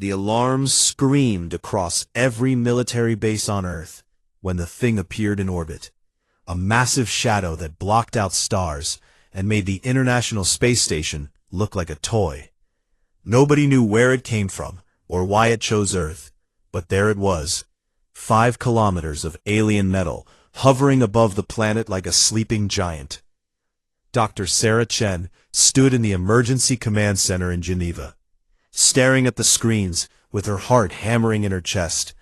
The alarms screamed across every military base on Earth when the thing appeared in orbit. A massive shadow that blocked out stars and made the International Space Station look like a toy. Nobody knew where it came from or why it chose Earth, but there it was. 5 kilometers of alien metal, hovering above the planet like a sleeping giant. Dr. Sarah Chen stood in the Emergency Command Center in Geneva, staring at the screens with her heart hammering in her chest.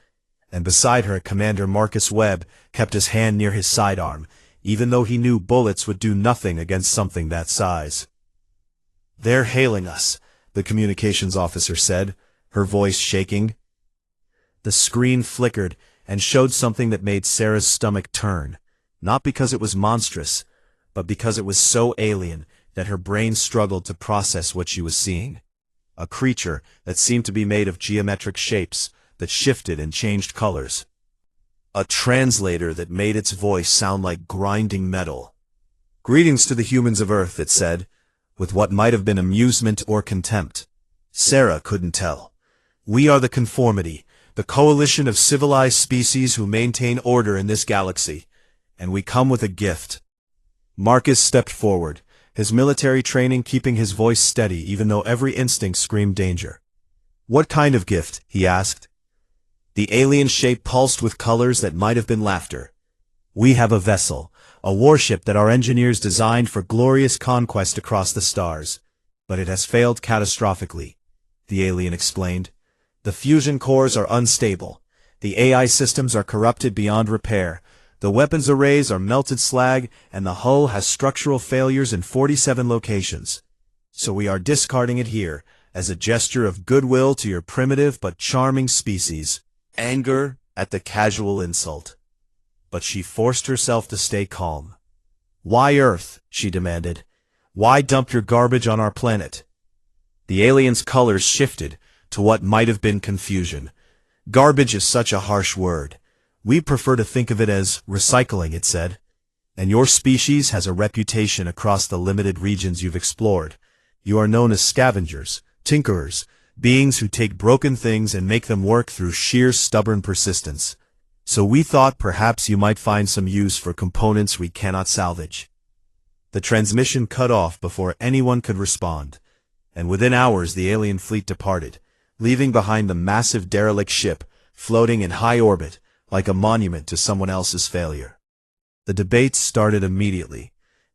And beside her, Commander Marcus Webb kept his hand near his sidearm, even though he knew bullets would do nothing against something that size. "They're hailing us," the communications officer said, her voice shaking. The screen flickered and showed something that made Sarah's stomach turn, not because it was monstrous, but because it was so alien that her brain struggled to process what she was seeing. A creature that seemed to be made of geometric shapes that shifted and changed colors. A translator that made its voice sound like grinding metal. "Greetings to the humans of Earth," it said, with what might have been amusement or contempt. Sarah couldn't tell. "We are the Conformity, the coalition of civilized species who maintain order in this galaxy, and we come with a gift." Marcus stepped forward, his military training keeping his voice steady even though every instinct screamed danger. "What kind of gift?" he asked. The alien shape pulsed with colors that might have been laughter. "We have a vessel, a warship that our engineers designed for glorious conquest across the stars. But it has failed catastrophically," the alien explained. "The fusion cores are unstable. The AI systems are corrupted beyond repair. The weapons arrays are melted slag, and the hull has structural failures in 47 locations. So we are discarding it here, as a gesture of goodwill to your primitive but charming species." Anger at the casual insult. But she forced herself to stay calm. "Why Earth?" she demanded. "Why dump your garbage on our planet?" The alien's colors shifted to what might have been confusion. "Garbage is such a harsh word. We prefer to think of it as recycling," it said. "And your species has a reputation across the limited regions you've explored. You are known as scavengers, tinkerers, beings who take broken things and make them work through sheer stubborn persistence. So we thought perhaps you might find some use for components we cannot salvage." The transmission cut off before anyone could respond, and within hours the alien fleet departed, leaving behind the massive derelict ship floating in high orbit like a monument to someone else's failure. The debates started immediately.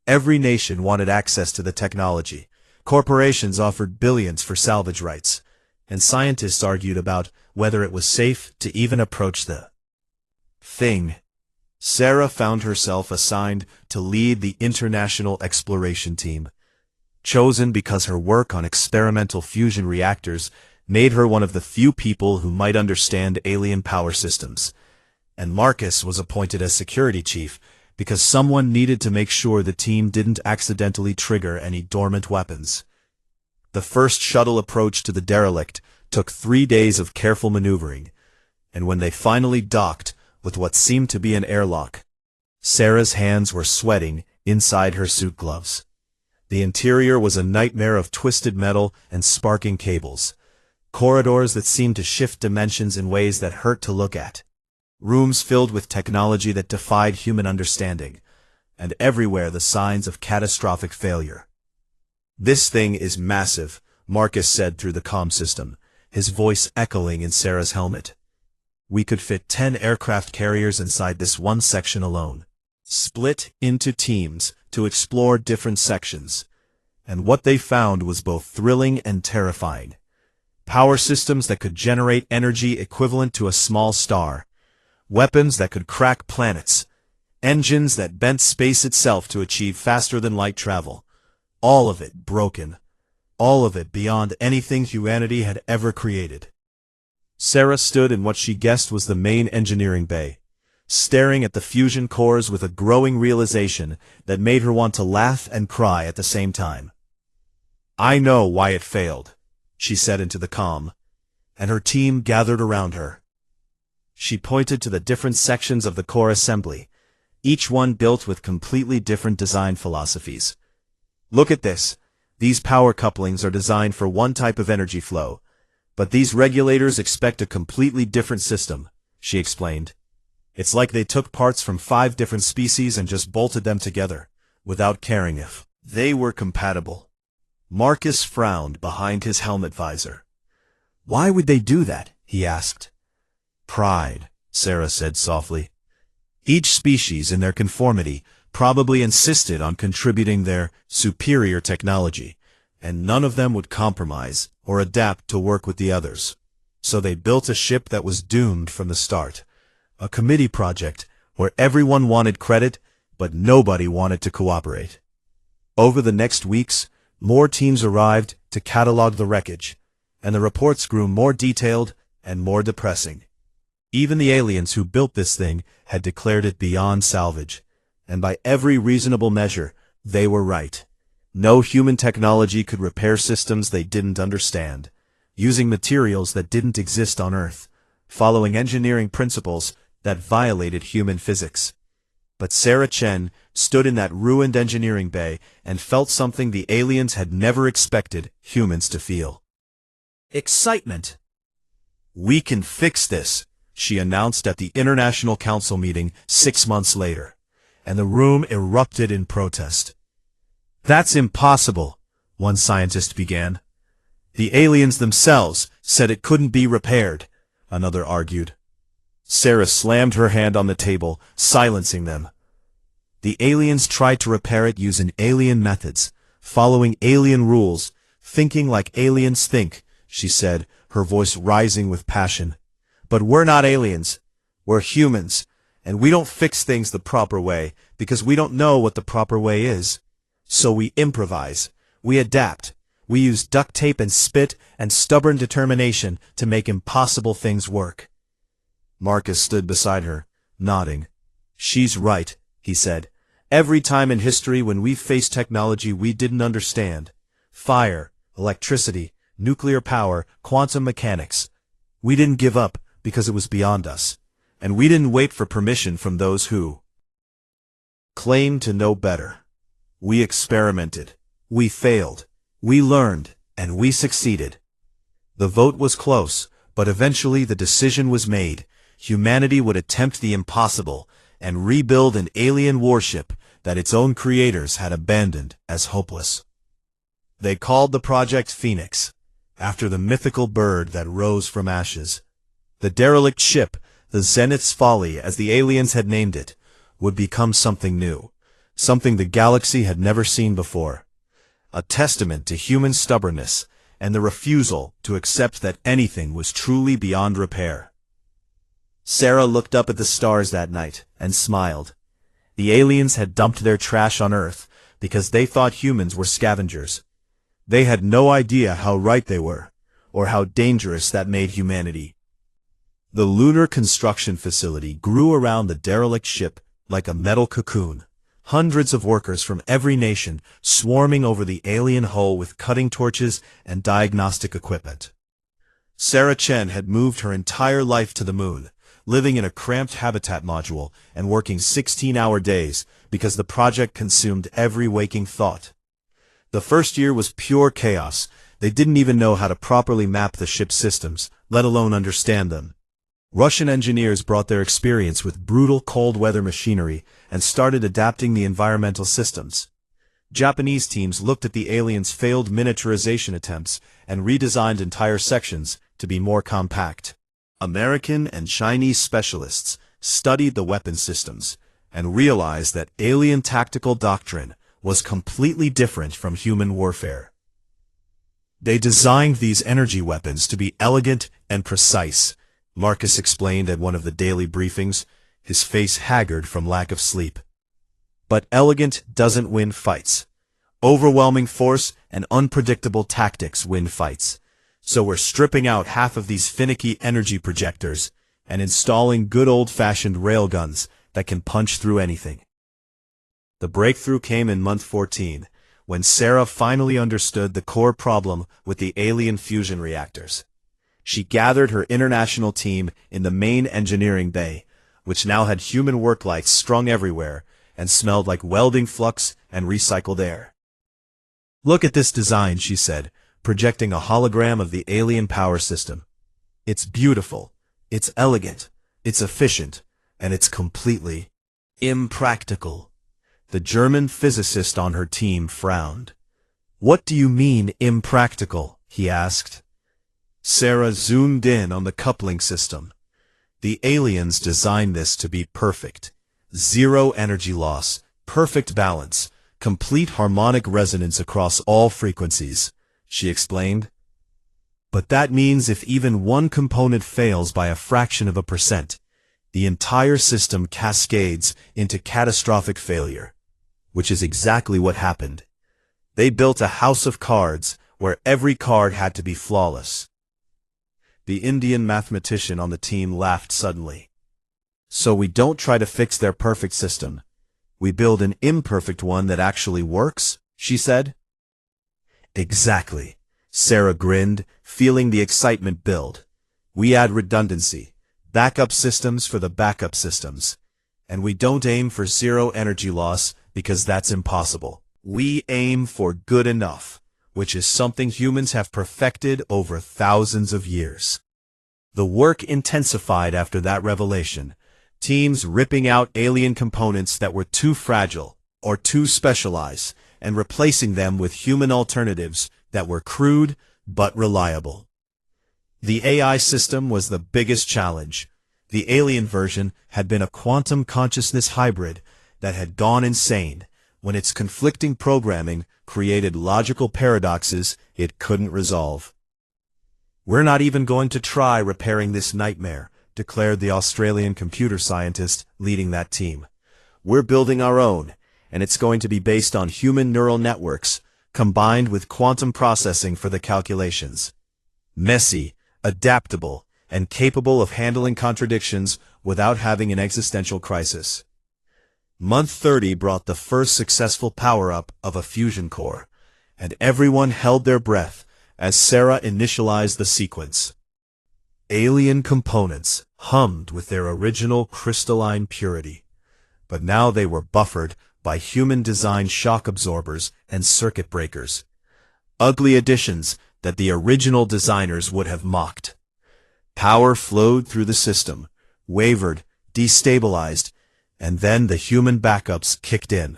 Every nation wanted access to the technology. Corporations offered billions for salvage rights, and scientists argued about whether it was safe to even approach the thing. Sarah found herself assigned to lead the International Exploration Team, chosen because her work on experimental fusion reactors made her one of the few people who might understand alien power systems. And Marcus was appointed as security chief because someone needed to make sure the team didn't accidentally trigger any dormant weapons. The first shuttle approach to the derelict took 3 days of careful maneuvering, and when they finally docked with what seemed to be an airlock, Sarah's hands were sweating inside her suit gloves. The interior was a nightmare of twisted metal and sparking cables, corridors that seemed to shift dimensions in ways that hurt to look at, rooms filled with technology that defied human understanding, and everywhere the signs of catastrophic failure. "This thing is massive," Marcus said through the comm system, his voice echoing in Sarah's helmet. "We could fit 10 aircraft carriers inside this one section alone, split into teams to explore different sections." And what they found was both thrilling and terrifying. Power systems that could generate energy equivalent to a small star, weapons that could crack planets, engines that bent space itself to achieve faster-than-light travel. All of it broken. All of it beyond anything humanity had ever created. Sarah stood in what she guessed was the main engineering bay, staring at the fusion cores with a growing realization that made her want to laugh and cry at the same time. "I know why it failed," she said into the comm, and her team gathered around her. She pointed to the different sections of the core assembly, each one built with completely different design philosophies. "Look at this. These power couplings are designed for one type of energy flow, But these regulators expect a completely different system, she explained. It's like they took parts from 5 different species and just bolted them together, without caring if they were compatible. Marcus frowned behind his helmet visor. Why would they do that? He asked. Pride, Sarah said softly. Each species in their conformity probably insisted on contributing their superior technology, and none of them would compromise or adapt to work with the others. So they built a ship that was doomed from the start. A committee project where everyone wanted credit, but nobody wanted to cooperate. Over the next weeks, more teams arrived to catalog the wreckage, and the reports grew more detailed and more depressing. Even the aliens who built this thing had declared it beyond salvage, and by every reasonable measure, they were right. No human technology could repair systems they didn't understand, using materials that didn't exist on Earth, following engineering principles that violated human physics. But Sarah Chen stood in that ruined engineering bay and felt something the aliens had never expected humans to feel. Excitement. We can fix this, she announced at the International Council meeting 6 months later, and the room erupted in protest. That's impossible, one scientist began. The aliens themselves said it couldn't be repaired, another argued. Sarah slammed her hand on the table, silencing them. The aliens tried to repair it using alien methods, following alien rules, thinking like aliens think, she said, her voice rising with passion. But we're not aliens. We're humans, and we don't fix things the proper way because we don't know what the proper way is. So we improvise. We adapt. We use duct tape and spit and stubborn determination to make impossible things work. Marcus stood beside her, nodding. She's right, he said. Every time in history when we've faced technology we didn't understand, fire, electricity, nuclear power, quantum mechanics, we didn't give up because it was beyond us, and we didn't wait for permission from those who claimed to know better. We experimented, we failed, we learned, and we succeeded. The vote was close, but eventually the decision was made. Humanity would attempt the impossible and rebuild an alien warship that its own creators had abandoned as hopeless. They called the project Phoenix, after the mythical bird that rose from ashes. The derelict ship, the Zenith's Folly as the aliens had named it, would become something new, something the galaxy had never seen before. A testament to human stubbornness and the refusal to accept that anything was truly beyond repair. Sarah looked up at the stars that night and smiled. The aliens had dumped their trash on Earth because they thought humans were scavengers. They had no idea how right they were, or how dangerous that made humanity. The lunar construction facility grew around the derelict ship like a metal cocoon, hundreds of workers from every nation swarming over the alien hull with cutting torches and diagnostic equipment. Sarah Chen had moved her entire life to the moon, living in a cramped habitat module and working 16-hour days because the project consumed every waking thought. The first year was pure chaos. They didn't even know how to properly map the ship's systems, let alone understand them. Russian engineers brought their experience with brutal cold-weather machinery and started adapting the environmental systems. Japanese teams looked at the aliens' failed miniaturization attempts and redesigned entire sections to be more compact. American and Chinese specialists studied the weapon systems and realized that alien tactical doctrine was completely different from human warfare. They designed these energy weapons to be elegant and precise, Marcus explained at one of the daily briefings, his face haggard from lack of sleep. But elegant doesn't win fights. Overwhelming force and unpredictable tactics win fights. So we're stripping out half of these finicky energy projectors and installing good old-fashioned railguns that can punch through anything. The breakthrough came in month 14, when Sarah finally understood the core problem with the alien fusion reactors. She gathered her international team in the main engineering bay, which now had human work lights strung everywhere and smelled like welding flux and recycled air. "Look at this design," she said, projecting a hologram of the alien power system. It's beautiful, it's elegant, it's efficient, and it's completely impractical. The German physicist on her team frowned. "What do you mean, impractical?" he asked. Sarah zoomed in on the coupling system. The aliens designed this to be perfect. Zero energy loss, perfect balance, complete harmonic resonance across all frequencies, she explained. But that means if even one component fails by a fraction of a percent, the entire system cascades into catastrophic failure, which is exactly what happened. They built a house of cards where every card had to be flawless. The Indian mathematician on the team laughed suddenly. "So we don't try to fix their perfect system. We build an imperfect one that actually works," she said. "Exactly." Sarah grinned, feeling the excitement build. "We add redundancy, backup systems for the backup systems. And we don't aim for zero energy loss because that's impossible. We aim for good enough, which is something humans have perfected over thousands of years." The work intensified after that revelation, teams ripping out alien components that were too fragile or too specialized and replacing them with human alternatives that were crude but reliable. The AI system was the biggest challenge. The alien version had been a quantum consciousness hybrid that had gone insane when its conflicting programming created logical paradoxes it couldn't resolve. "We're not even going to try repairing this nightmare," declared the Australian computer scientist leading that team. "We're building our own, and it's going to be based on human neural networks, combined with quantum processing for the calculations. Messy, adaptable, and capable of handling contradictions without having an existential crisis." Month 30 brought the first successful power-up of a fusion core, and everyone held their breath as Sarah initialized the sequence. Alien components hummed with their original crystalline purity, but now they were buffered by human-designed shock absorbers and circuit breakers. Ugly additions that the original designers would have mocked. Power flowed through the system, wavered, destabilized, and then the human backups kicked in,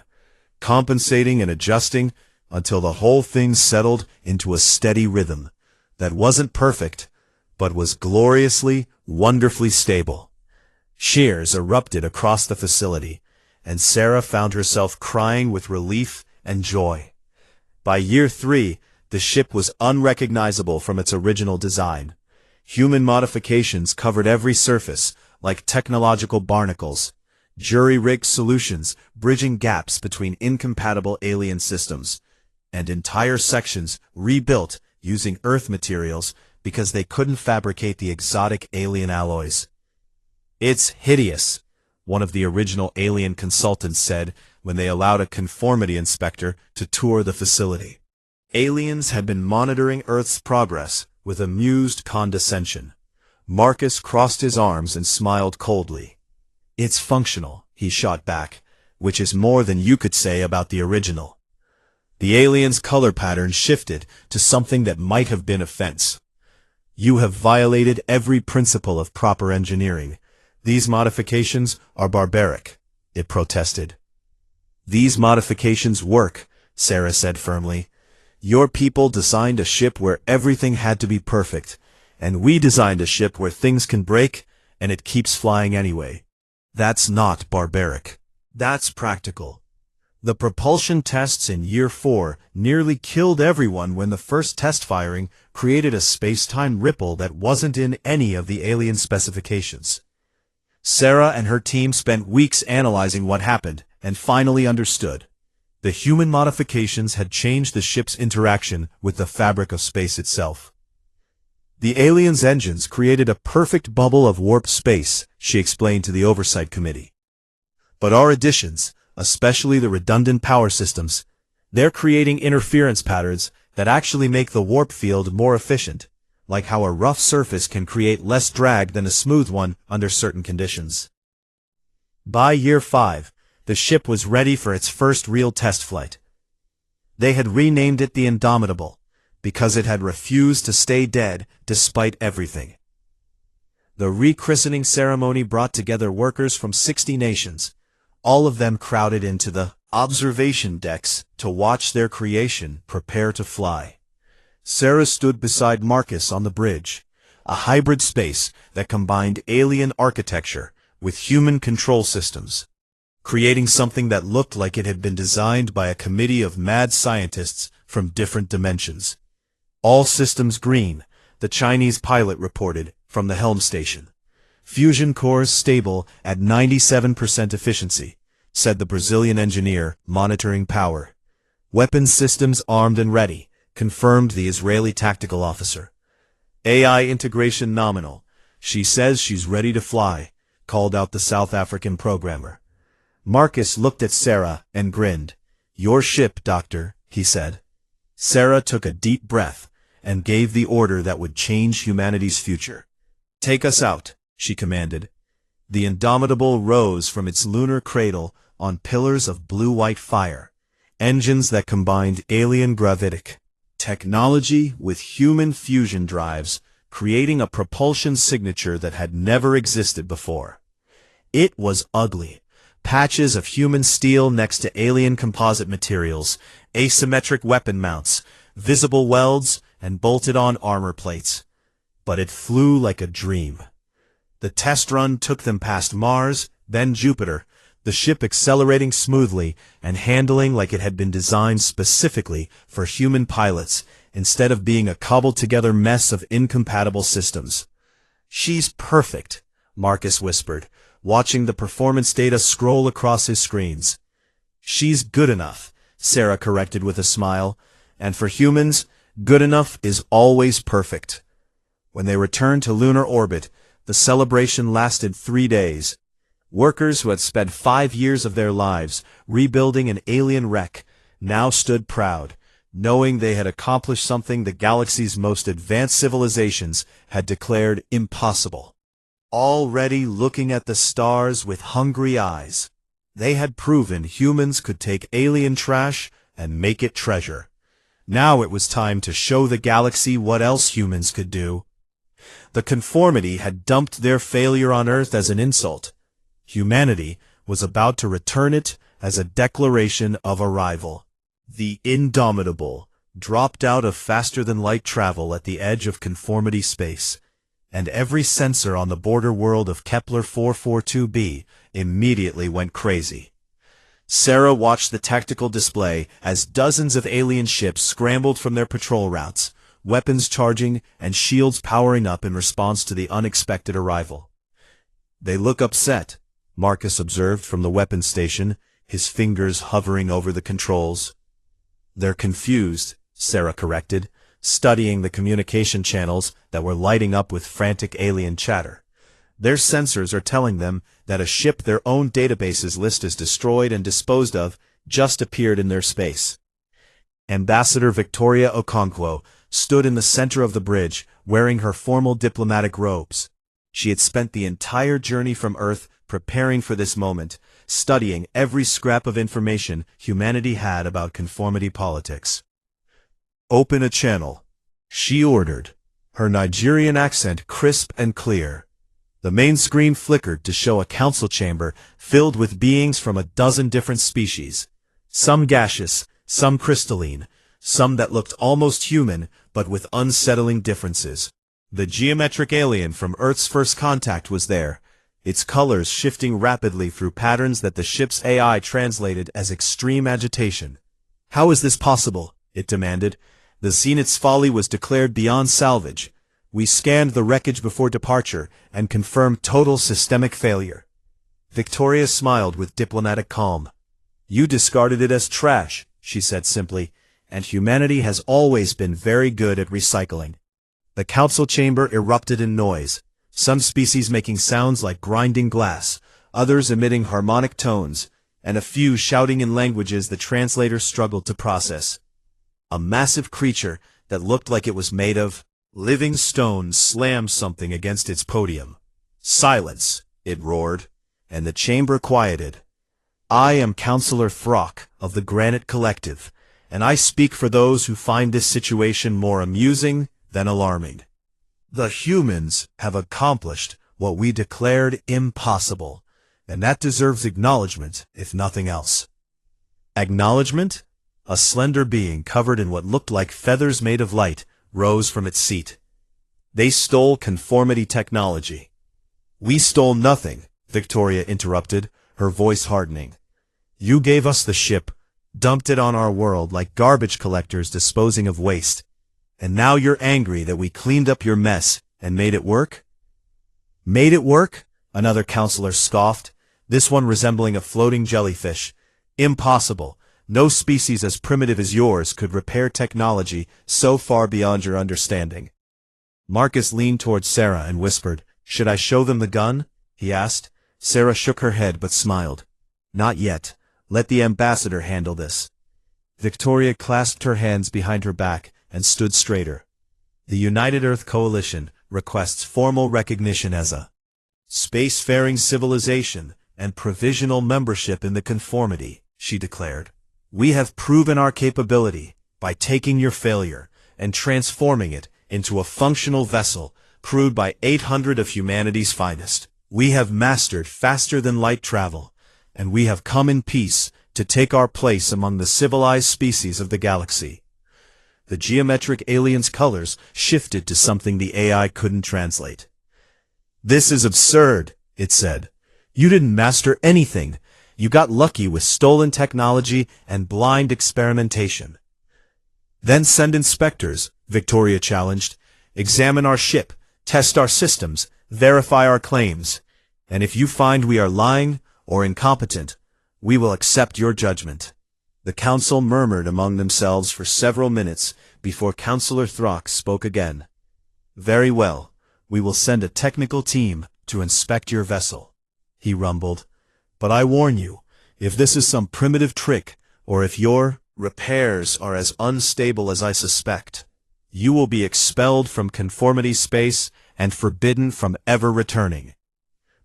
compensating and adjusting until the whole thing settled into a steady rhythm that wasn't perfect, but was gloriously, wonderfully stable. Cheers erupted across the facility, and Sarah found herself crying with relief and joy. By year 3, the ship was unrecognizable from its original design. Human modifications covered every surface, like technological barnacles, jury-rigged solutions bridging gaps between incompatible alien systems, and entire sections rebuilt using Earth materials because they couldn't fabricate the exotic alien alloys. "It's hideous," one of the original alien consultants said when they allowed a conformity inspector to tour the facility. Aliens had been monitoring Earth's progress with amused condescension. Marcus crossed his arms and smiled coldly. "It's functional," he shot back, "which is more than you could say about the original." The alien's color pattern shifted to something that might have been offense. "You have violated every principle of proper engineering. These modifications are barbaric," it protested. "These modifications work," Sarah said firmly. "Your people designed a ship where everything had to be perfect, and we designed a ship where things can break and it keeps flying anyway. That's not barbaric. That's practical." The propulsion tests in year 4 nearly killed everyone when the first test firing created a space-time ripple that wasn't in any of the alien specifications. Sarah and her team spent weeks analyzing what happened and finally understood. The human modifications had changed the ship's interaction with the fabric of space itself. "The aliens' engines created a perfect bubble of warp space," she explained to the oversight committee. "But our additions, especially the redundant power systems, they're creating interference patterns that actually make the warp field more efficient, like how a rough surface can create less drag than a smooth one under certain conditions." By year 5, the ship was ready for its first real test flight. They had renamed it the Indomitable, because it had refused to stay dead despite everything. The rechristening ceremony brought together workers from 60 nations. All of them crowded into the observation decks to watch their creation prepare to fly. Sarah stood beside Marcus on the bridge, a hybrid space that combined alien architecture with human control systems, creating something that looked like it had been designed by a committee of mad scientists from different dimensions. All systems green, the Chinese pilot reported from the helm station. Fusion cores stable at 97% efficiency, said the Brazilian engineer monitoring power. Weapons systems armed and ready, confirmed the Israeli tactical officer. AI integration nominal. She says she's ready to fly, called out the South African programmer. Marcus looked at Sarah and grinned. Your ship, Doctor, he said. Sarah took a deep breath and gave the order that would change humanity's future. Take us out, she commanded. The Indomitable rose from its lunar cradle on pillars of blue-white fire, engines that combined alien gravitic technology with human fusion drives, creating a propulsion signature that had never existed before. It was ugly. Patches of human steel next to alien composite materials, asymmetric weapon mounts, visible welds, and bolted-on armor plates. But it flew like a dream. The test run took them past Mars, then Jupiter, the ship accelerating smoothly and handling like it had been designed specifically for human pilots, instead of being a cobbled-together mess of incompatible systems. She's perfect, Marcus whispered, watching the performance data scroll across his screens. She's good enough, Sarah corrected with a smile, and for humans, good enough is always perfect. When they returned to lunar orbit, the celebration lasted 3 days. Workers who had spent 5 years of their lives rebuilding an alien wreck now stood proud, knowing they had accomplished something the galaxy's most advanced civilizations had declared impossible. Already looking at the stars with hungry eyes, they had proven humans could take alien trash and make it treasure. Now it was time to show the galaxy what else humans could do. The conformity had dumped their failure on Earth as an insult. Humanity was about to return it as a declaration of arrival. The Indomitable dropped out of faster-than-light travel at the edge of conformity space, and every sensor on the border world of Kepler 442b immediately went crazy. Sarah watched the tactical display as dozens of alien ships scrambled from their patrol routes, weapons charging and shields powering up in response to the unexpected arrival. They look upset, Marcus observed from the weapons station, his fingers hovering over the controls. They're confused, Sarah corrected, studying the communication channels that were lighting up with frantic alien chatter. Their sensors are telling them that a ship their own databases list as destroyed and disposed of just appeared in their space. Ambassador Victoria Okonkwo stood in the center of the bridge, wearing her formal diplomatic robes. She had spent the entire journey from Earth preparing for this moment, studying every scrap of information humanity had about conformity politics. Open a channel, she ordered, her Nigerian accent crisp and clear. The main screen flickered to show a council chamber filled with beings from a dozen different species, some gaseous, some crystalline, some that looked almost human but with unsettling differences. The geometric alien from Earth's first contact was there, its colors shifting rapidly through patterns that the ship's AI translated as extreme agitation. How is this possible? It demanded. The Zenith's folly was declared beyond salvage. We scanned the wreckage before departure and confirmed total systemic failure. Victoria smiled with diplomatic calm. You discarded it as trash, she said simply, and humanity has always been very good at recycling. The council chamber erupted in noise, some species making sounds like grinding glass, others emitting harmonic tones, and a few shouting in languages the translators struggled to process. A massive creature that looked like it was made of living stone slammed something against its podium. Silence, it roared, and the chamber quieted. I am Counselor Throck of the Granite Collective, and I speak for those who find this situation more amusing than alarming. The humans have accomplished what we declared impossible, and that deserves acknowledgement, if nothing else. Acknowledgement? A slender being covered in what looked like feathers made of light rose from its seat. They stole conformity technology. We stole nothing, Victoria interrupted, her voice hardening. You gave us the ship, dumped it on our world like garbage collectors disposing of waste, and now you're angry that we cleaned up your mess and made it work? Made it work? Another counselor scoffed, this one resembling a floating jellyfish. Impossible. No species as primitive as yours could repair technology so far beyond your understanding. Marcus leaned towards Sarah and whispered, Should I show them the gun? He asked. Sarah shook her head but smiled. Not yet. Let the ambassador handle this. Victoria clasped her hands behind her back and stood straighter. The United Earth Coalition requests formal recognition as a spacefaring civilization and provisional membership in the conformity, she declared. We have proven our capability by taking your failure and transforming it into a functional vessel crewed by 800 of humanity's finest. We have mastered faster-than-light travel, and we have come in peace to take our place among the civilized species of the galaxy. The geometric alien's colors shifted to something the AI couldn't translate. This is absurd, it said. You didn't master anything. You got lucky with stolen technology and blind experimentation. Then send inspectors, Victoria challenged. Examine our ship, test our systems, verify our claims. And if you find we are lying or incompetent, we will accept your judgment. The council murmured among themselves for several minutes before Councillor Throx spoke again. Very well, we will send a technical team to inspect your vessel, he rumbled. But I warn you, if this is some primitive trick, or if your repairs are as unstable as I suspect, you will be expelled from conformity space and forbidden from ever returning.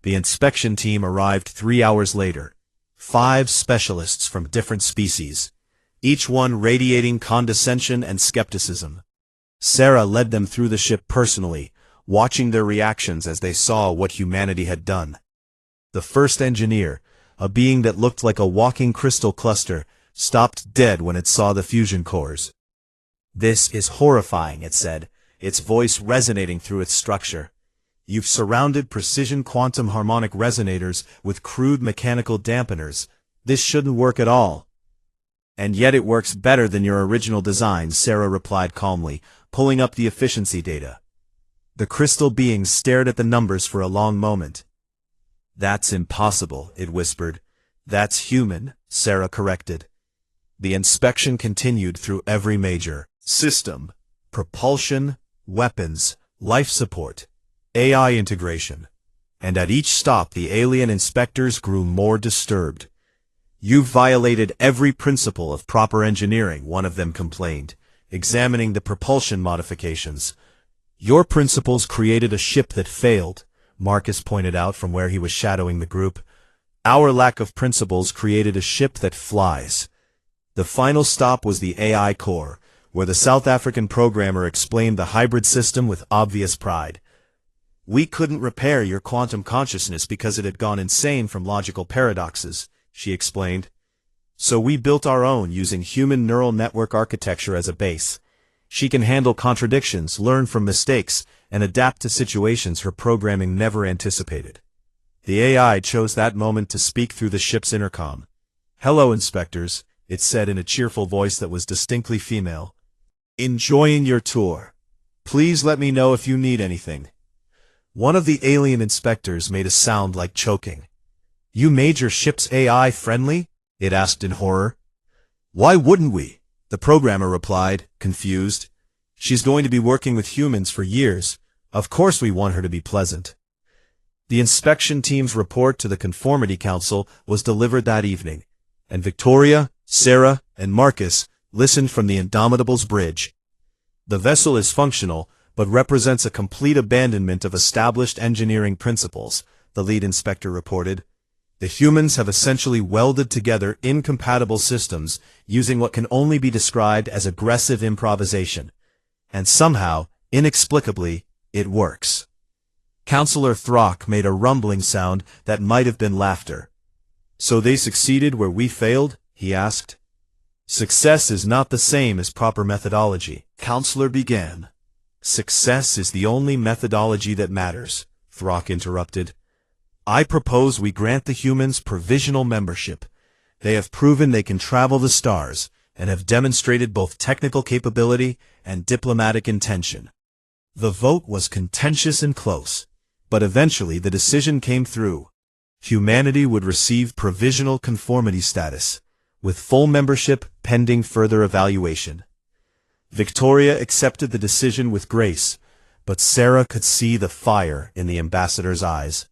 The inspection team arrived 3 hours later. 5 specialists from different species, each one radiating condescension and skepticism. Sarah led them through the ship personally, watching their reactions as they saw what humanity had done. The first engineer, a being that looked like a walking crystal cluster, stopped dead when it saw the fusion cores. This is horrifying, it said, its voice resonating through its structure. You've surrounded precision quantum harmonic resonators with crude mechanical dampeners. This shouldn't work at all. And yet it works better than your original design, Sarah replied calmly, pulling up the efficiency data. The crystal beings stared at the numbers for a long moment. That's impossible, it whispered. That's human, Sarah corrected. The inspection continued through every major system, propulsion, weapons, life support, AI integration, and at each stop the alien inspectors grew more disturbed. You've violated every principle of proper engineering, one of them complained, examining the propulsion modifications. Your principles created a ship that failed, Marcus pointed out from where he was shadowing the group. Our lack of principles created a ship that flies. The final stop was the AI core, where the South African programmer explained the hybrid system with obvious pride. We couldn't repair your quantum consciousness because it had gone insane from logical paradoxes, she explained. So we built our own using human neural network architecture as a base. She can handle contradictions, learn from mistakes, and adapt to situations her programming never anticipated. The AI chose that moment to speak through the ship's intercom. Hello, inspectors, it said in a cheerful voice that was distinctly female. Enjoying your tour. Please let me know if you need anything. One of the alien inspectors made a sound like choking. You made your ship's AI friendly? It asked in horror. Why wouldn't we? The programmer replied, confused. She's going to be working with humans for years. Of course we want her to be pleasant. The inspection team's report to the Conformity Council was delivered that evening, and Victoria, Sarah, and Marcus listened from the Indomitable's bridge. The vessel is functional, but represents a complete abandonment of established engineering principles, the lead inspector reported. The humans have essentially welded together incompatible systems using what can only be described as aggressive improvisation. And somehow, inexplicably, it works. Counselor Throck made a rumbling sound that might have been laughter. So they succeeded where we failed? He asked. Success is not the same as proper methodology, Counselor began. Success is the only methodology that matters, Throck interrupted. I propose we grant the humans provisional membership. They have proven they can travel the stars, and have demonstrated both technical capability and diplomatic intention. The vote was contentious and close, but eventually the decision came through. Humanity would receive provisional conformity status, with full membership pending further evaluation. Victoria accepted the decision with grace, but Sarah could see the fire in the ambassador's eyes.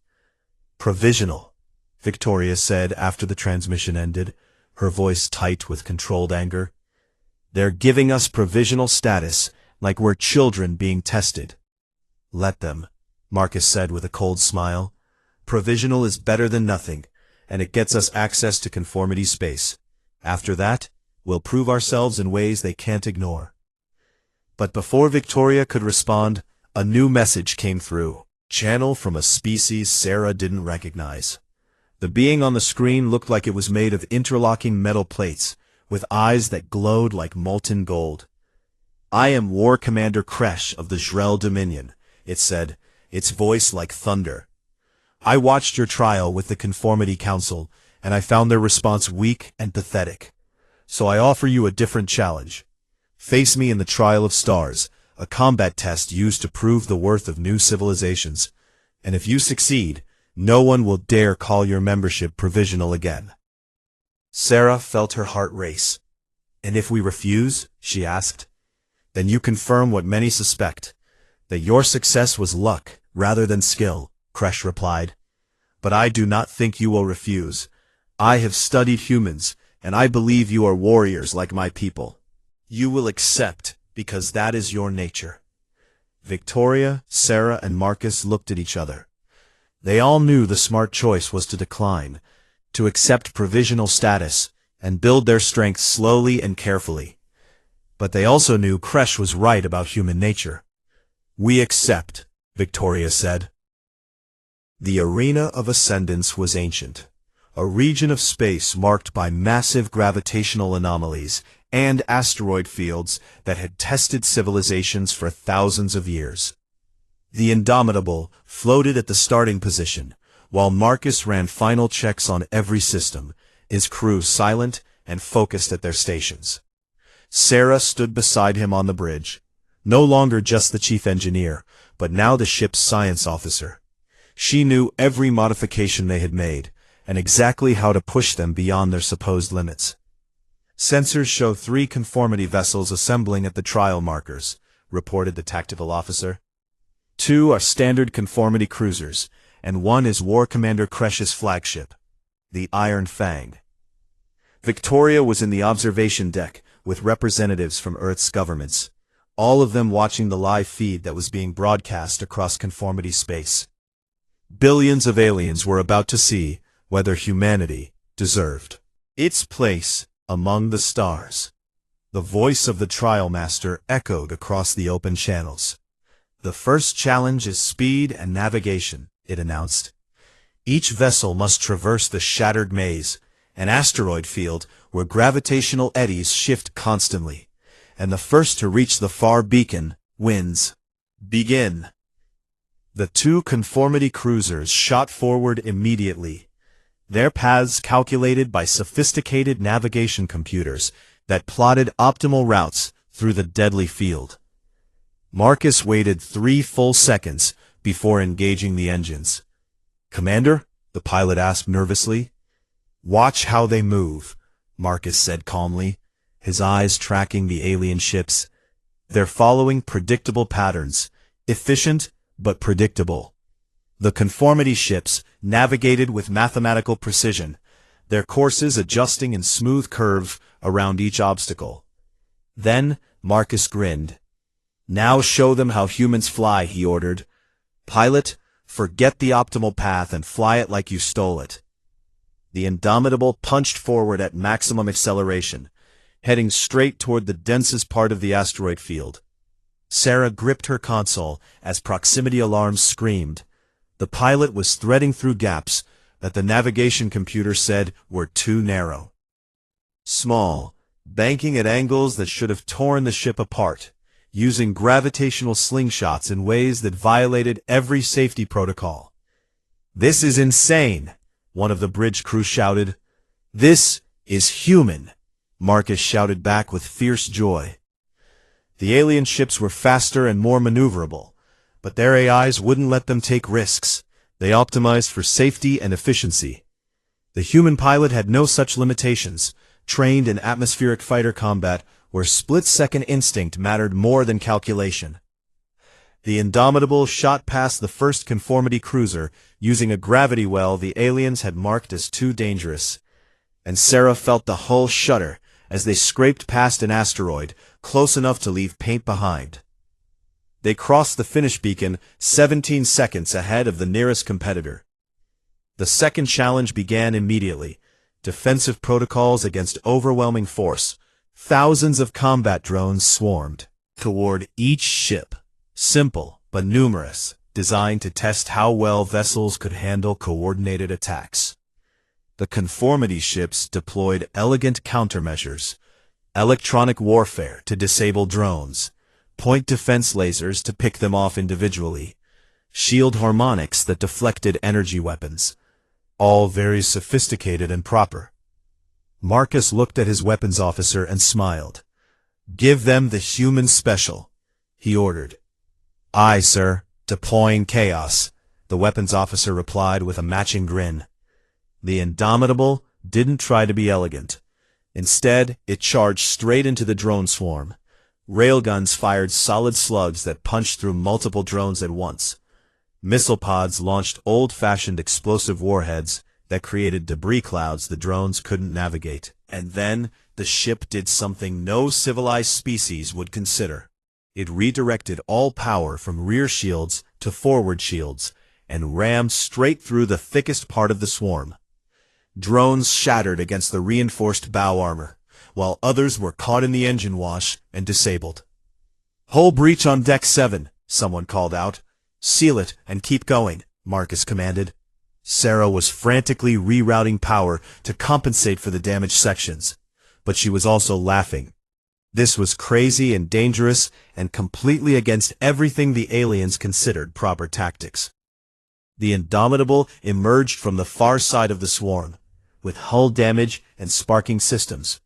Provisional, Victoria said after the transmission ended, her voice tight with controlled anger. They're giving us provisional status, like we're children being tested. Let them, Marcus said with a cold smile. Provisional is better than nothing, and it gets us access to conformity space. After that, we'll prove ourselves in ways they can't ignore. But before Victoria could respond, a new message came through. Channel from a species Sarah didn't recognize. The being on the screen looked like it was made of interlocking metal plates, with eyes that glowed like molten gold. I am War Commander Kresh of the Jrel Dominion, it said, its voice like thunder. I watched your trial with the Conformity Council, and I found their response weak and pathetic. So I offer you a different challenge. Face me in the Trial of Stars, a combat test used to prove the worth of new civilizations, and if you succeed, no one will dare call your membership provisional again. Sarah felt her heart race. And if we refuse, she asked, then you confirm what many suspect, that your success was luck rather than skill, Kresh replied. But I do not think you will refuse. I have studied humans, and I believe you are warriors like my people. You will accept, because that is your nature. Victoria, Sarah, and Marcus looked at each other. They all knew the smart choice was to decline, to accept provisional status, and build their strength slowly and carefully. But they also knew Kresh was right about human nature. We accept, Victoria said. The arena of ascendance was ancient, a region of space marked by massive gravitational anomalies and asteroid fields that had tested civilizations for thousands of years. The Indomitable floated at the starting position, while Marcus ran final checks on every system, his crew silent and focused at their stations. Sarah stood beside him on the bridge, no longer just the chief engineer, but now the ship's science officer. She knew every modification they had made, and exactly how to push them beyond their supposed limits. Sensors show 3 conformity vessels assembling at the trial markers, reported the tactical officer. 2 are standard conformity cruisers, and 1 is War Commander Kresh's flagship, the Iron Fang. Victoria was in the observation deck with representatives from Earth's governments, all of them watching the live feed that was being broadcast across conformity space. Billions of aliens were about to see whether humanity deserved its place among the stars. The voice of the trial master echoed across the open channels. The first challenge is speed and navigation, it announced. Each vessel must traverse the shattered maze, an asteroid field where gravitational eddies shift constantly, and the first to reach the far beacon wins. Begin. The 2 conformity cruisers shot forward immediately, their paths calculated by sophisticated navigation computers that plotted optimal routes through the deadly field. Marcus waited 3 full seconds before engaging the engines. Commander? The pilot asked nervously. Watch how they move, Marcus said calmly, his eyes tracking the alien ships. They're following predictable patterns, efficient but predictable. The conformity ships navigated with mathematical precision, their courses adjusting in smooth curve around each obstacle. Then Marcus grinned. Now show them how humans fly, he ordered. Pilot, forget the optimal path and fly it like you stole it. The Indomitable punched forward at maximum acceleration, heading straight toward the densest part of the asteroid field. Sarah gripped her console as proximity alarms screamed. The pilot was threading through gaps that the navigation computer said were too narrow. Small, banking at angles that should have torn the ship apart, using gravitational slingshots in ways that violated every safety protocol. "This is insane," one of the bridge crew shouted. "This is human," Marcus shouted back with fierce joy. The alien ships were faster and more maneuverable, but their AIs wouldn't let them take risks. They optimized for safety and efficiency. The human pilot had no such limitations, trained in atmospheric fighter combat where split-second instinct mattered more than calculation. The Indomitable shot past the first conformity cruiser using a gravity well the aliens had marked as too dangerous, and Sarah felt the hull shudder as they scraped past an asteroid close enough to leave paint behind. They crossed the finish beacon 17 seconds ahead of the nearest competitor. The second challenge began immediately. Defensive protocols against overwhelming force. Thousands of combat drones swarmed toward each ship, simple but numerous, designed to test how well vessels could handle coordinated attacks. The conformity ships deployed elegant countermeasures, electronic warfare to disable drones, point defense lasers to pick them off individually, shield harmonics that deflected energy weapons, all very sophisticated and proper. Marcus looked at his weapons officer and smiled. "Give them the human special," he ordered. "Aye, sir. Deploying chaos," the weapons officer replied with a matching grin. The Indomitable didn't try to be elegant. Instead, it charged straight into the drone swarm. Railguns fired solid slugs that punched through multiple drones at once. Missile pods launched old-fashioned explosive warheads that created debris clouds the drones couldn't navigate. And then, the ship did something no civilized species would consider. It redirected all power from rear shields to forward shields, and rammed straight through the thickest part of the swarm. Drones shattered against the reinforced bow armor, while others were caught in the engine wash and disabled. "Hull breach on deck 7, someone called out. "Seal it and keep going," Marcus commanded. Sarah was frantically rerouting power to compensate for the damaged sections, but she was also laughing. This was crazy and dangerous and completely against everything the aliens considered proper tactics. The Indomitable emerged from the far side of the swarm, with hull damage and sparking systems.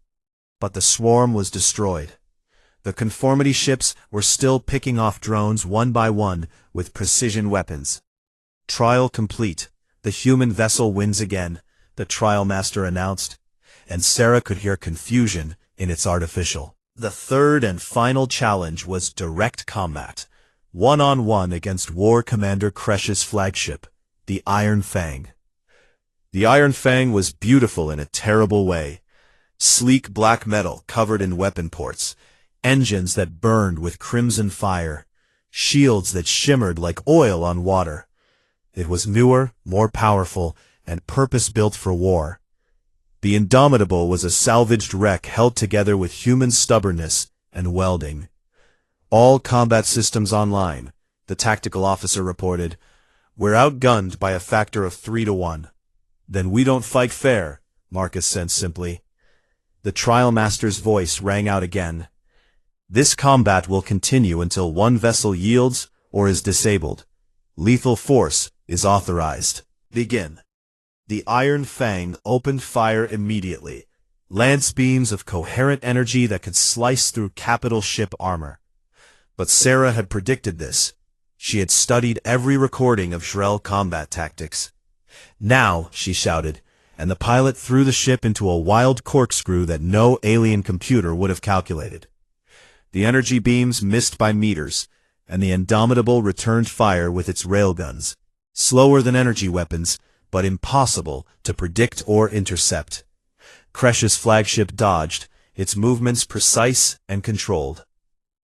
But the swarm was destroyed. The conformity ships were still picking off drones one by one with precision weapons. "Trial complete. The human vessel wins again," the trial master announced, and Sarah could hear confusion in its artificial. The third and final challenge was direct combat, one-on-one against War Commander Kresh's flagship, the Iron Fang. The Iron Fang was beautiful in a terrible way. Sleek black metal covered in weapon ports, engines that burned with crimson fire, shields that shimmered like oil on water. It was newer, more powerful, and purpose-built for war. The Indomitable was a salvaged wreck held together with human stubbornness and welding. "All combat systems online," the tactical officer reported. "We're outgunned by a factor of 3 to 1. "Then we don't fight fair," Marcus said simply. The trial master's voice rang out again. "This combat will continue until one vessel yields or is disabled. Lethal force is authorized. Begin." The Iron Fang opened fire immediately, lance beams of coherent energy that could slice through capital ship armor. But Sarah had predicted this. She had studied every recording of Shrell combat tactics. "Now," she shouted, and the pilot threw the ship into a wild corkscrew that no alien computer would have calculated. The energy beams missed by meters, and the Indomitable returned fire with its railguns, slower than energy weapons, but impossible to predict or intercept. Kresh's flagship dodged, its movements precise and controlled.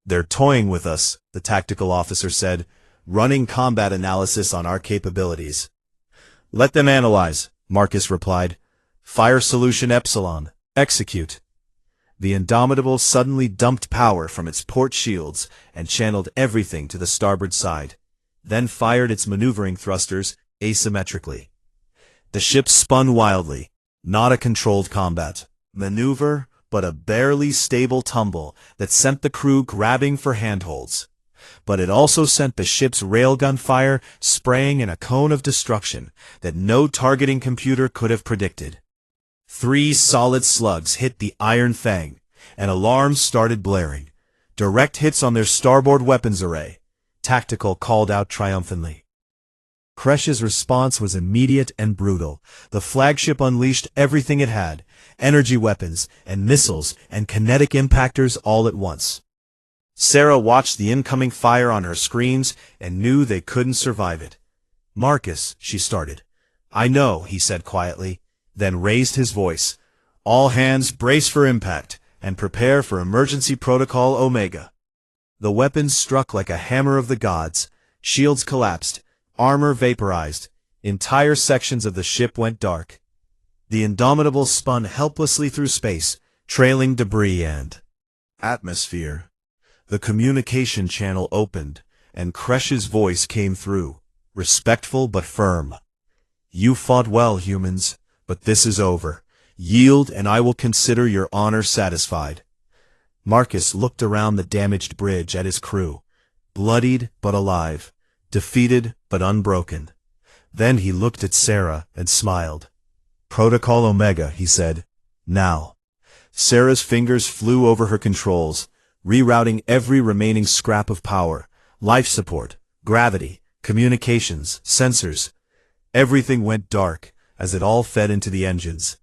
"They're toying with us," the tactical officer said, "running combat analysis on our capabilities." "Let them analyze," Marcus replied. Fire Solution Epsilon, execute. The Indomitable suddenly dumped power from its port shields and channeled everything to the starboard side, then fired its maneuvering thrusters asymmetrically. The ship spun wildly, not a controlled combat maneuver, but a barely stable tumble that sent the crew grabbing for handholds. But it also sent the ship's railgun fire spraying in a cone of destruction that no targeting computer could have predicted. 3 solid slugs hit the Iron Fang, and alarms started blaring. Direct hits on their starboard weapons array. Tactical called out triumphantly. Kresh's response was immediate and brutal. The flagship unleashed everything it had, energy weapons and missiles and kinetic impactors all at once. Sarah watched the incoming fire on her screens and knew they couldn't survive it. "Marcus," she started. "I know," he said quietly, then raised his voice. "All hands brace for impact and prepare for emergency protocol Omega." The weapons struck like a hammer of the gods. Shields collapsed, armor vaporized, entire sections of the ship went dark. The Indomitable spun helplessly through space, trailing debris and atmosphere. The communication channel opened, and Kresh's voice came through, respectful but firm. "You fought well, humans, but this is over. Yield and I will consider your honor satisfied." Marcus looked around the damaged bridge at his crew, bloodied but alive, defeated but unbroken. Then he looked at Sarah and smiled. "Protocol Omega," he said. "Now." Sarah's fingers flew over her controls, rerouting every remaining scrap of power, life support, gravity, communications, sensors. Everything went dark as it all fed into the engines.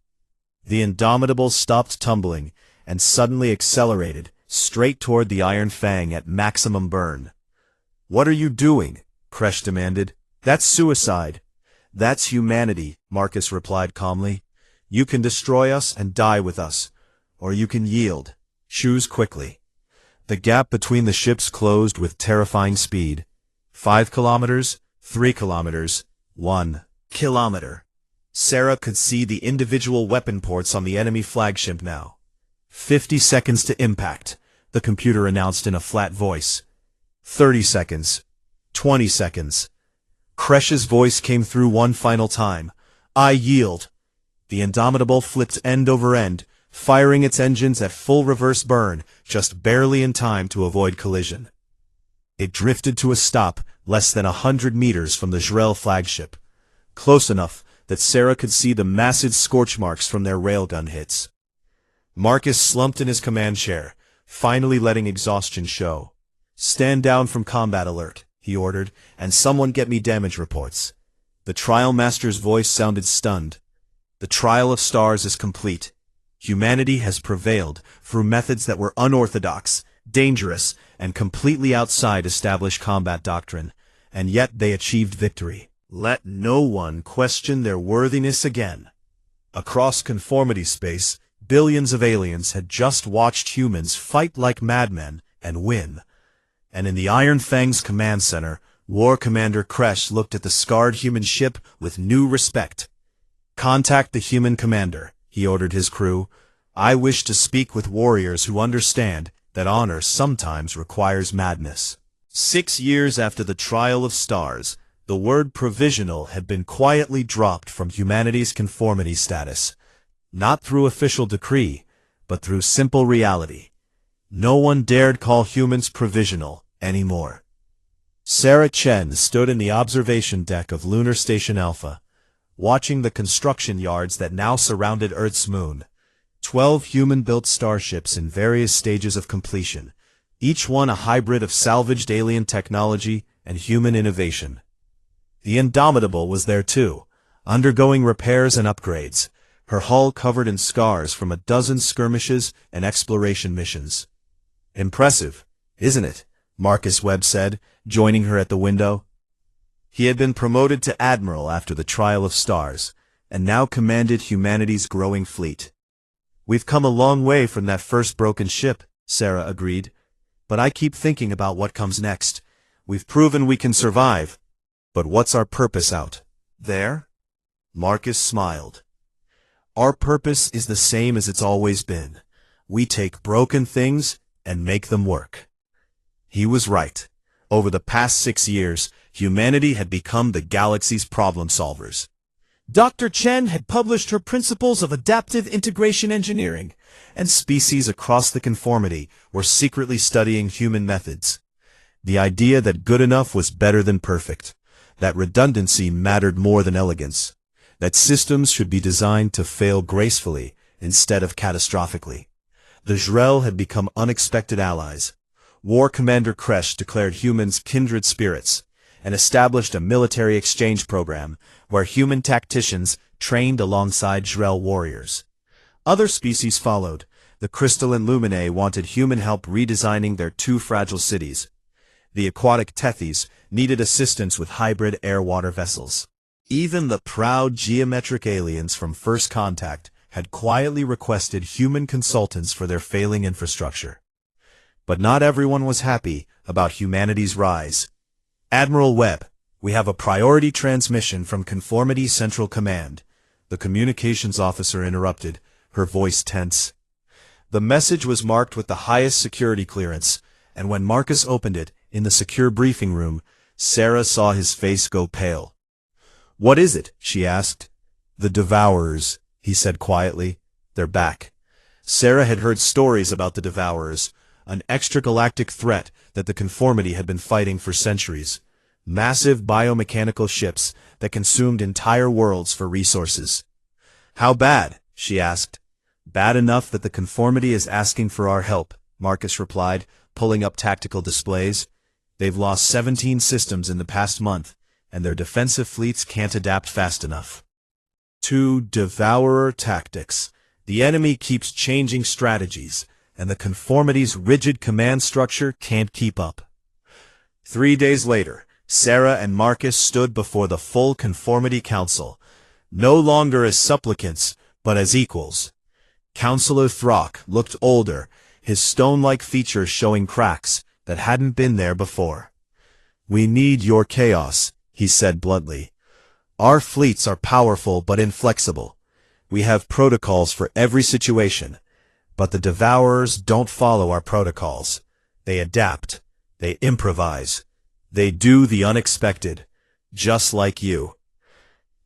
The Indomitable stopped tumbling and suddenly accelerated straight toward the Iron Fang at maximum burn. "What are you doing?" Kresh demanded. "That's suicide." "That's humanity," Marcus replied calmly. "You can destroy us and die with us, or you can yield. Choose quickly." The gap between the ships closed with terrifying speed. 5 kilometers, 3 kilometers, 1 kilometer. Sarah could see the individual weapon ports on the enemy flagship now. 50 seconds to impact, the computer announced in a flat voice. 30 seconds. 20 seconds. Kresh's voice came through one final time. "I yield." The Indomitable flipped end over end, firing its engines at full reverse burn, just barely in time to avoid collision. It drifted to a stop less than 100 meters from the Jrel flagship, close enough that Sarah could see the massive scorch marks from their railgun hits. Marcus slumped in his command chair, finally letting exhaustion show. "Stand down from combat alert," he ordered, "and someone get me damage reports." The Trial Master's voice sounded stunned. "The trial of stars is complete. Humanity has prevailed through methods that were unorthodox, dangerous, and completely outside established combat doctrine, and yet they achieved victory. Let no one question their worthiness again." Across conformity space, billions of aliens had just watched humans fight like madmen and win. And in the Iron Fang's command center, War Commander Kresh looked at the scarred human ship with new respect. "Contact the human commander," he ordered his crew. "I wish to speak with warriors who understand that honor sometimes requires madness." 6 years after the trial of stars, the word provisional had been quietly dropped from humanity's conformity status, not through official decree, but through simple reality. No one dared call humans provisional anymore. Sarah Chen stood in the observation deck of Lunar Station Alpha, watching the construction yards that now surrounded Earth's moon. 12 human-built starships in various stages of completion, each one a hybrid of salvaged alien technology and human innovation. The Indomitable was there too, undergoing repairs and upgrades, her hull covered in scars from a dozen skirmishes and exploration missions. "Impressive, isn't it?" Marcus Webb said, joining her at the window. He had been promoted to admiral after the trial of stars, and now commanded humanity's growing fleet. "We've come a long way from that first broken ship," Sarah agreed. "But I keep thinking about what comes next. We've proven we can survive. But what's our purpose out there?" Marcus smiled. Our purpose is the same as it's always been. We take broken things and make them work. He was right. Over the past 6 years, humanity had become the galaxy's problem solvers. Dr. Chen had published her Principles of Adaptive Integration Engineering, and species across the conformity were secretly studying human methods. The idea that good enough was better than perfect, that redundancy mattered more than elegance, that systems should be designed to fail gracefully instead of catastrophically. The Jrel had become unexpected allies. War Commander Kresh declared humans kindred spirits and established a military exchange program where human tacticians trained alongside Jrel warriors. Other species followed. The crystalline Luminae wanted human help redesigning their too fragile cities. The aquatic Tethys needed assistance with hybrid air-water vessels. Even the proud geometric aliens from First Contact had quietly requested human consultants for their failing infrastructure. But not everyone was happy about humanity's rise. Admiral Webb, we have a priority transmission from Conformity Central Command. The communications officer interrupted, her voice tense. The message was marked with the highest security clearance, and when Marcus opened it, in the secure briefing room, Sarah saw his face go pale. "What is it?" she asked. "The Devourers," he said quietly. "They're back." Sarah had heard stories about the Devourers, an extragalactic threat that the Conformity had been fighting for centuries. Massive biomechanical ships that consumed entire worlds for resources. "How bad?" she asked. "Bad enough that the Conformity is asking for our help," Marcus replied, pulling up tactical displays. "They've lost 17 systems in the past month, and their defensive fleets can't adapt fast enough." To Devourer tactics. The enemy keeps changing strategies, and the Conformity's rigid command structure can't keep up. 3 days later, Sarah and Marcus stood before the full Conformity Council, no longer as supplicants, but as equals. Counselor Throck looked older, his stone-like features showing cracks that hadn't been there before. "We need your chaos," he said bluntly. "Our fleets are powerful but inflexible. We have protocols for every situation, but the Devourers don't follow our protocols. They adapt. They improvise. They do the unexpected, just like you."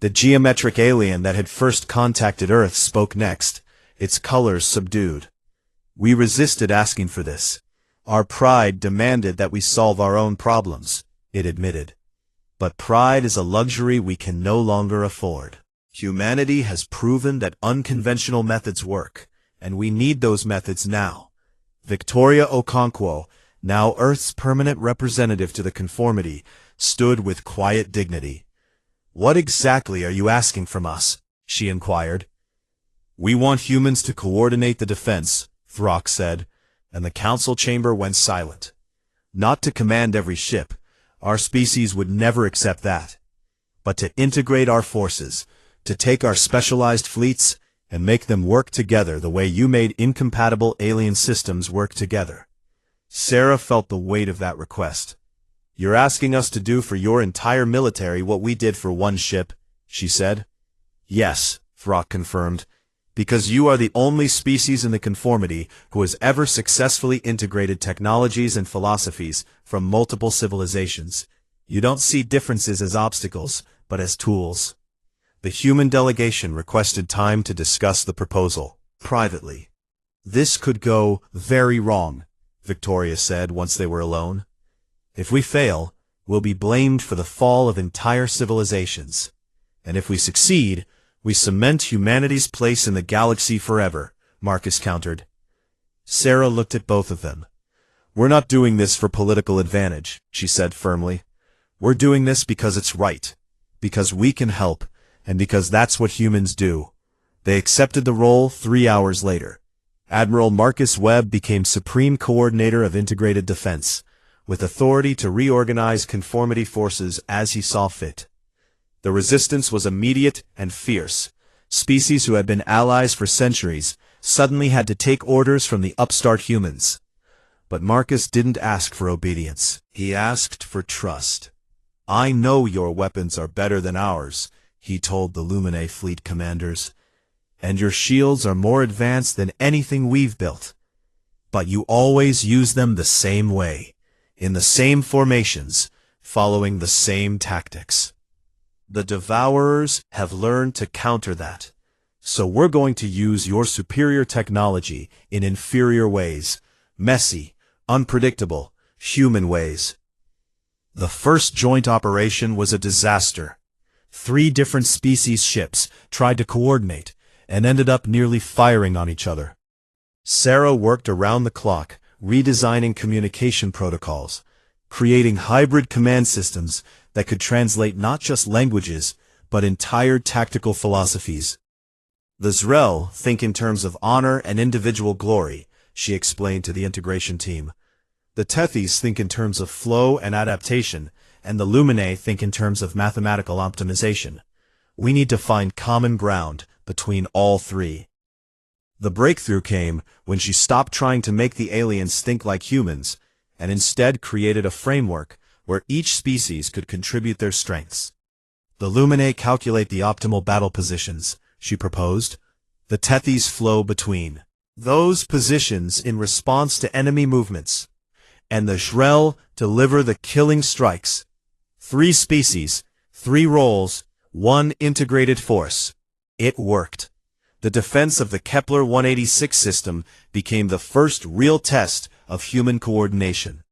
The geometric alien that had first contacted Earth spoke next, its colors subdued. "We resisted asking for this. Our pride demanded that we solve our own problems," it admitted. "But pride is a luxury we can no longer afford. Humanity has proven that unconventional methods work, and we need those methods now." Victoria Okonkwo, now Earth's permanent representative to the Conformity, stood with quiet dignity. "What exactly are you asking from us?" she inquired. "We want humans to coordinate the defense," Throck said, and the council chamber went silent. "Not to command every ship. Our species would never accept that. But to integrate our forces, to take our specialized fleets and make them work together the way you made incompatible alien systems work together." Sarah felt the weight of that request. "You're asking us to do for your entire military what we did for one ship," she said. "Yes," Throck confirmed, "because you are the only species in the Conformity who has ever successfully integrated technologies and philosophies from multiple civilizations. You don't see differences as obstacles, but as tools." The human delegation requested time to discuss the proposal, privately. "This could go very wrong," Victoria said once they were alone. "If we fail, we'll be blamed for the fall of entire civilizations. And if we succeed, we cement humanity's place in the galaxy forever," Marcus countered. Sarah looked at both of them. "We're not doing this for political advantage," she said firmly. "We're doing this because it's right, because we can help, and because that's what humans do." They accepted the role 3 hours later. Admiral Marcus Webb became Supreme Coordinator of Integrated Defense, with authority to reorganize Conformity forces as he saw fit. The resistance was immediate and fierce. Species who had been allies for centuries suddenly had to take orders from the upstart humans. But Marcus didn't ask for obedience. He asked for trust. "I know your weapons are better than ours," he told the Luminae fleet commanders. and your shields are more advanced than anything we've built. But you always use them the same way, in the same formations, following the same tactics. The Devourers have learned to counter that. So we're going to use your superior technology in inferior ways, messy, unpredictable, human ways. The first joint operation was a disaster. 3 different species ships tried to coordinate and ended up nearly firing on each other. Sarah worked around the clock, redesigning communication protocols, creating hybrid command systems that could translate not just languages, but entire tactical philosophies. The Zrel think in terms of honor and individual glory, she explained to the integration team. The Tethys think in terms of flow and adaptation, and the Luminae think in terms of mathematical optimization. We need to find common ground between all 3. The breakthrough came when she stopped trying to make the aliens think like humans, and instead created a framework where each species could contribute their strengths. The Luminae calculate the optimal battle positions, she proposed. The Tethys flow between those positions in response to enemy movements, and the Zrel deliver the killing strikes. 3 species, 3 roles, 1 integrated force. It worked. The defense of the Kepler 186 system became the first real test of human coordination.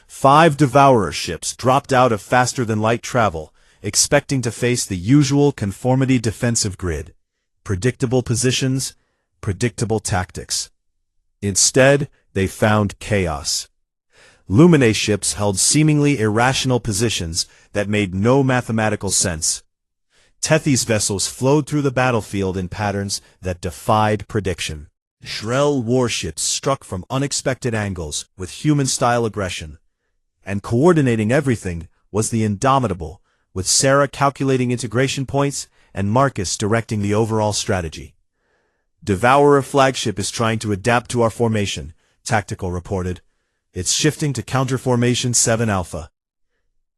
5 Devourer ships dropped out of faster-than-light travel, expecting to face the usual conformity defensive grid. Predictable positions, predictable tactics. Instead, they found chaos. Luminae ships held seemingly irrational positions that made no mathematical sense. Tethys vessels flowed through the battlefield in patterns that defied prediction. Zrel warships struck from unexpected angles with human-style aggression. And coordinating everything was the Indomitable, with Sarah calculating integration points and Marcus directing the overall strategy. Devourer flagship is trying to adapt to our formation, Tactical reported. It's shifting to counter formation 7 Alpha.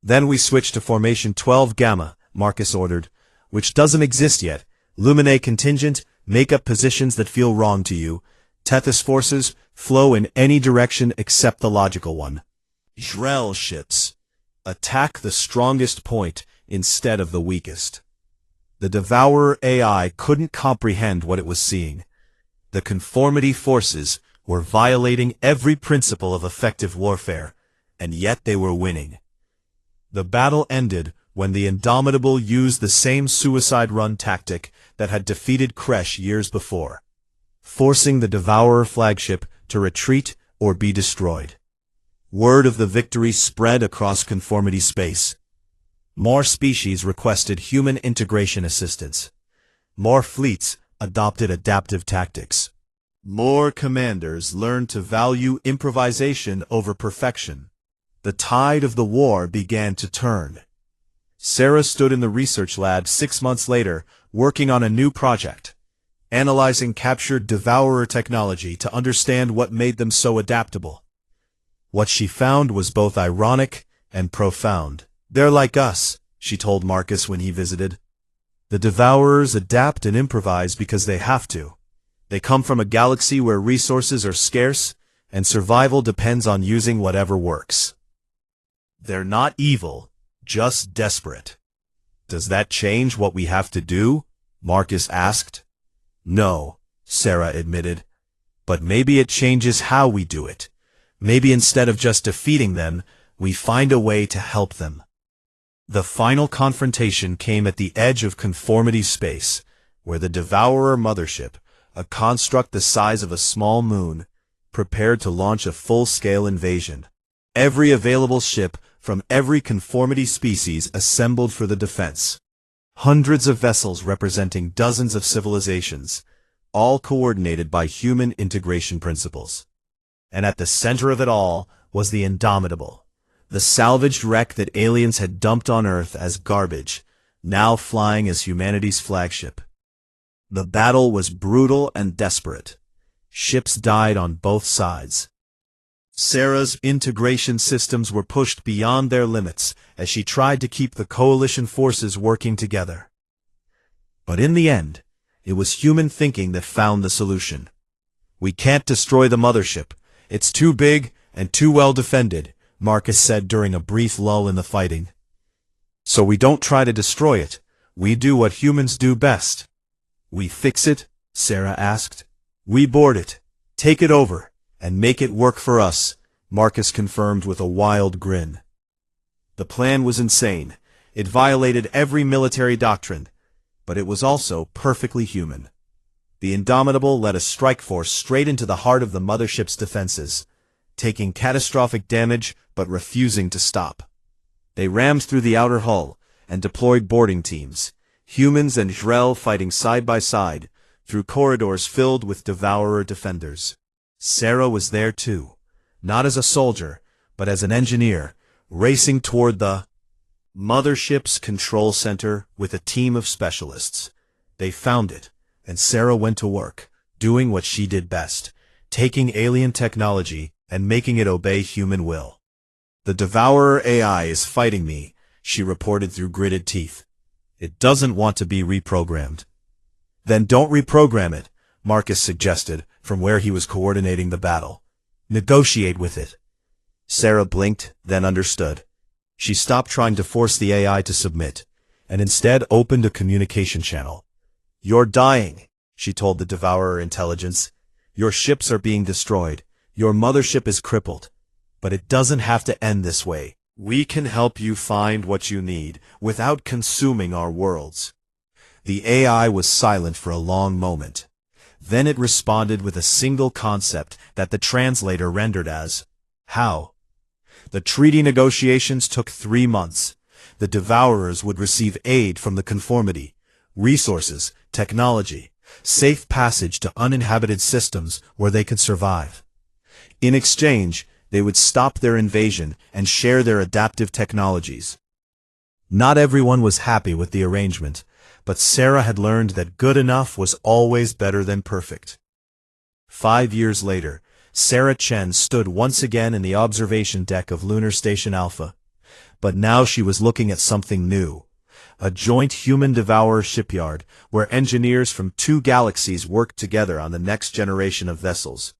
Then we switch to formation 12 Gamma, Marcus ordered, which doesn't exist yet. Luminae contingent, make up positions that feel wrong to you. Tethys forces, flow in any direction except the logical one. Zrel ships, attack the strongest point instead of the weakest. The Devourer AI couldn't comprehend what it was seeing. The conformity forces were violating every principle of effective warfare, and yet they were winning. The battle ended when the Indomitable used the same suicide run tactic that had defeated Kresh years before, forcing the Devourer flagship to retreat or be destroyed. Word of the victory spread across conformity space. More species requested human integration assistance. More fleets adopted adaptive tactics. More commanders learned to value improvisation over perfection. The tide of the war began to turn. Sarah stood in the research lab 6 months later, working on a new project, analyzing captured Devourer technology to understand what made them so adaptable. What she found was both ironic and profound. They're like us, she told Marcus when he visited. The Devourers adapt and improvise because they have to. They come from a galaxy where resources are scarce, and survival depends on using whatever works. They're not evil, just desperate. Does that change what we have to do? Marcus asked. No, Sarah admitted. But maybe it changes how we do it. Maybe instead of just defeating them, we find a way to help them. The final confrontation came at the edge of conformity space, where the Devourer mothership, a construct the size of a small moon, prepared to launch a full-scale invasion. Every available ship from every conformity species assembled for the defense. Hundreds of vessels representing dozens of civilizations, all coordinated by human integration principles. And at the center of it all was the Indomitable, the salvaged wreck that aliens had dumped on Earth as garbage, now flying as humanity's flagship. The battle was brutal and desperate. Ships died on both sides. Sarah's integration systems were pushed beyond their limits as she tried to keep the coalition forces working together. But in the end, It was human thinking that found the solution. "We can't destroy the mothership. It's too big and too well defended," Marcus said during a brief lull in the fighting. "So we don't try to destroy it. We do what humans do best." "We fix it?" Sarah asked. "We board it, take it over, and make it work for us," Marcus confirmed with a wild grin. The plan was insane. It violated every military doctrine, but it was also perfectly human. The Indomitable led a strike force straight into the heart of the mothership's defenses, taking catastrophic damage but refusing to stop. They rammed through the outer hull and deployed boarding teams, humans and Jrel fighting side by side, through corridors filled with Devourer defenders. Sarah was there too, not as a soldier, but as an engineer, racing toward the mothership's control center with a team of specialists. They found it, and Sarah went to work, doing what she did best, taking alien technology and making it obey human will. "The Devourer AI is fighting me," she reported through gritted teeth. "It doesn't want to be reprogrammed." "Then don't reprogram it," Marcus suggested from where he was coordinating the battle. "Negotiate with it." Sarah blinked, then understood. She stopped trying to force the AI to submit, and instead opened a communication channel. "You're dying," she told the Devourer intelligence. "Your ships are being destroyed. Your mothership is crippled. But it doesn't have to end this way. We can help you find what you need without consuming our worlds." The AI was silent for a long moment. Then it responded with a single concept that the translator rendered as, "How?" The treaty negotiations took 3 months. The Devourers would receive aid from the conformity, resources, technology, safe passage to uninhabited systems where they could survive. In exchange, they would stop their invasion and share their adaptive technologies. Not everyone was happy with the arrangement, but Sarah had learned that good enough was always better than perfect. 5 years later, Sarah Chen stood once again in the observation deck of Lunar Station Alpha. But now she was looking at something new. A joint human-devourer shipyard where engineers from 2 galaxies worked together on the next generation of vessels.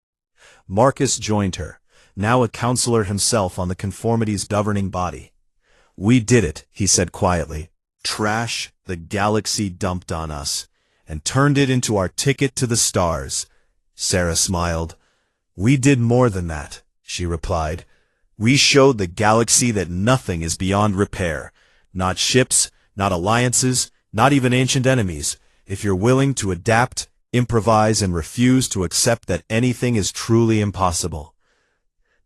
Marcus joined her, now a counselor himself on the conformity's governing body. "We did it," he said quietly. "Trash the galaxy dumped on us, and turned it into our ticket to the stars." Sarah smiled. "We did more than that," she replied. "We showed the galaxy that nothing is beyond repair. Not ships, not alliances, not even ancient enemies. If you're willing to adapt, improvise, and refuse to accept that anything is truly impossible."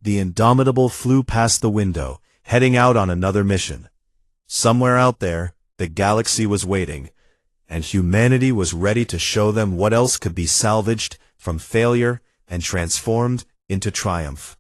The Indomitable flew past the window, heading out on another mission. Somewhere out there, the galaxy was waiting, and humanity was ready to show them what else could be salvaged from failure and transformed into triumph.